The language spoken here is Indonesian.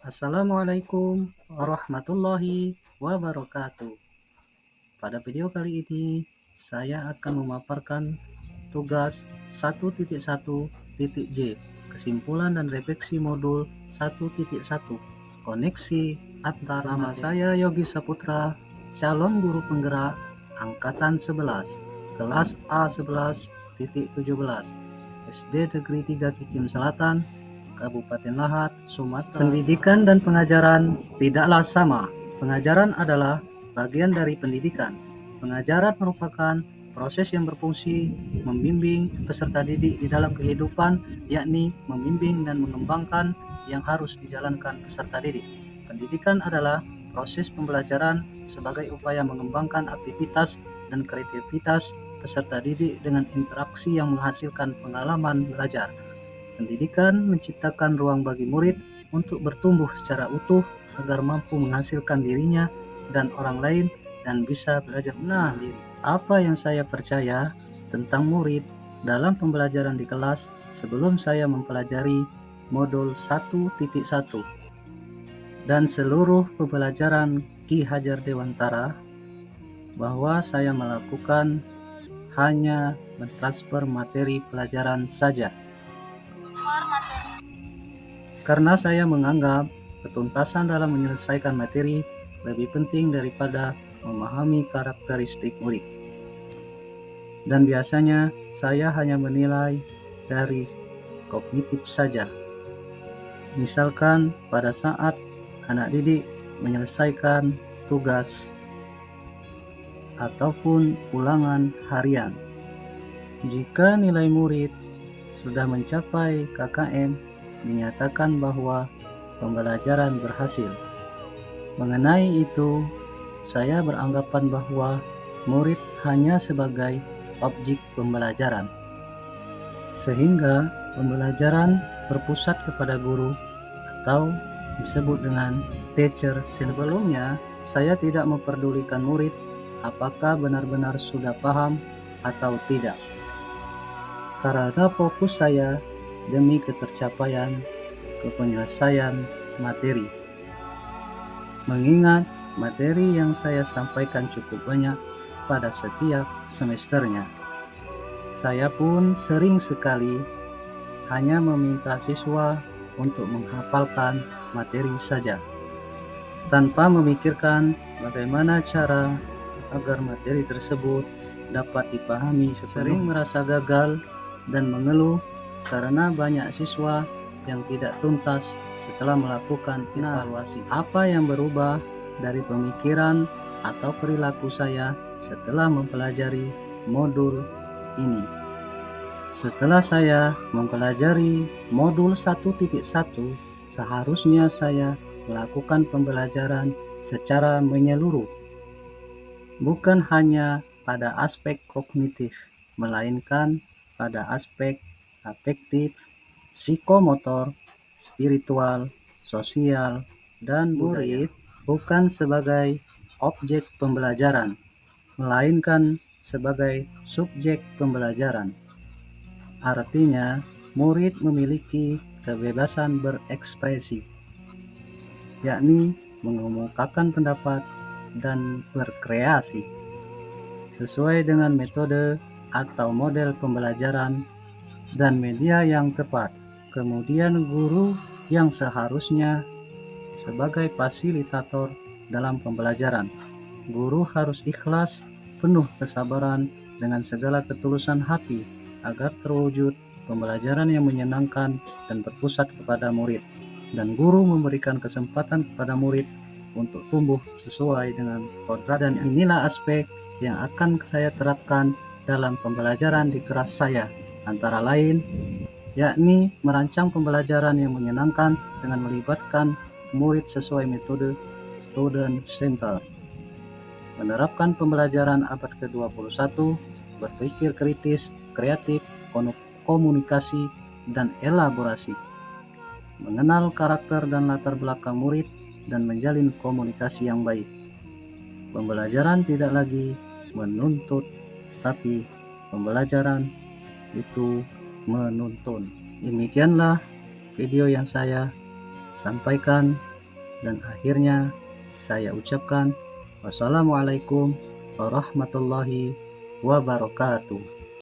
Assalamualaikum warahmatullahi wabarakatuh. Pada video kali ini, saya akan memaparkan tugas 1.1.j, kesimpulan dan refleksi modul 1.1, koneksi antar. Nama saya Yogi Saputra, calon guru penggerak angkatan 11, kelas A11.17, SD Negeri 3 Kikim Selatan, Kabupaten Lahat, Sumatera. Pendidikan dan pengajaran tidaklah sama. Pengajaran adalah bagian dari pendidikan. Pengajaran merupakan proses yang berfungsi membimbing peserta didik di dalam kehidupan, yakni membimbing dan mengembangkan yang harus dijalankan peserta didik. Pendidikan adalah proses pembelajaran sebagai upaya mengembangkan aktivitas dan kreativitas peserta didik dengan interaksi yang menghasilkan pengalaman belajar. Pendidikan menciptakan ruang bagi murid untuk bertumbuh secara utuh agar mampu menghasilkan dirinya dan orang lain dan bisa belajar mengenal diri. Apa yang saya percaya tentang murid dalam pembelajaran di kelas sebelum saya mempelajari modul 1.1 dan seluruh pembelajaran Ki Hajar Dewantara, bahwa saya melakukan hanya mentransfer materi pelajaran saja. Karena saya menganggap ketuntasan dalam menyelesaikan materi lebih penting daripada memahami karakteristik murid. Dan biasanya saya hanya menilai dari kognitif saja. Misalkan pada saat anak didik menyelesaikan tugas ataupun ulangan harian, jika nilai murid sudah mencapai KKM, dinyatakan bahwa pembelajaran berhasil. Mengenai itu, saya beranggapan bahwa murid hanya sebagai objek pembelajaran, sehingga pembelajaran berpusat kepada guru atau disebut dengan teacher. Sebelumnya, saya tidak memperdulikan murid apakah benar-benar sudah paham atau tidak, karena fokus saya demi ketercapaian penyelesaian materi. Mengingat materi yang saya sampaikan cukup banyak pada setiap semesternya, saya pun sering sekali hanya meminta siswa untuk menghafalkan materi saja, tanpa memikirkan bagaimana cara agar materi tersebut dapat dipahami. Sering merasa gagal dan mengeluh karena banyak siswa yang tidak tuntas setelah melakukan evaluasi. Apa yang berubah dari pemikiran atau perilaku saya setelah mempelajari modul ini? Setelah saya mempelajari modul 1.1, seharusnya saya melakukan pembelajaran secara menyeluruh, bukan hanya pada aspek kognitif, melainkan pada aspek afektif, psikomotor, spiritual, sosial, dan murid bukan sebagai objek pembelajaran, melainkan sebagai subjek pembelajaran. Artinya, murid memiliki kebebasan berekspresi, yakni mengemukakan pendapat dan berkreasi sesuai dengan metode atau model pembelajaran dan media yang tepat. Kemudian guru yang seharusnya sebagai fasilitator dalam pembelajaran. Guru harus ikhlas, penuh kesabaran, dengan segala ketulusan hati agar terwujud pembelajaran yang menyenangkan dan berpusat kepada murid. Dan guru memberikan kesempatan kepada murid untuk tumbuh sesuai dengan kodrat. Dan inilah aspek yang akan saya terapkan dalam pembelajaran di kelas saya, antara lain yakni merancang pembelajaran yang menyenangkan dengan melibatkan murid sesuai metode student center, menerapkan pembelajaran abad ke-21, berpikir kritis, kreatif, komunikasi, dan elaborasi, mengenal karakter dan latar belakang murid, dan menjalin komunikasi yang baik. Pembelajaran tidak lagi menuntut, tapi pembelajaran itu menuntun. Demikianlah video yang saya sampaikan, dan akhirnya saya ucapkan wassalamualaikum warahmatullahi wabarakatuh.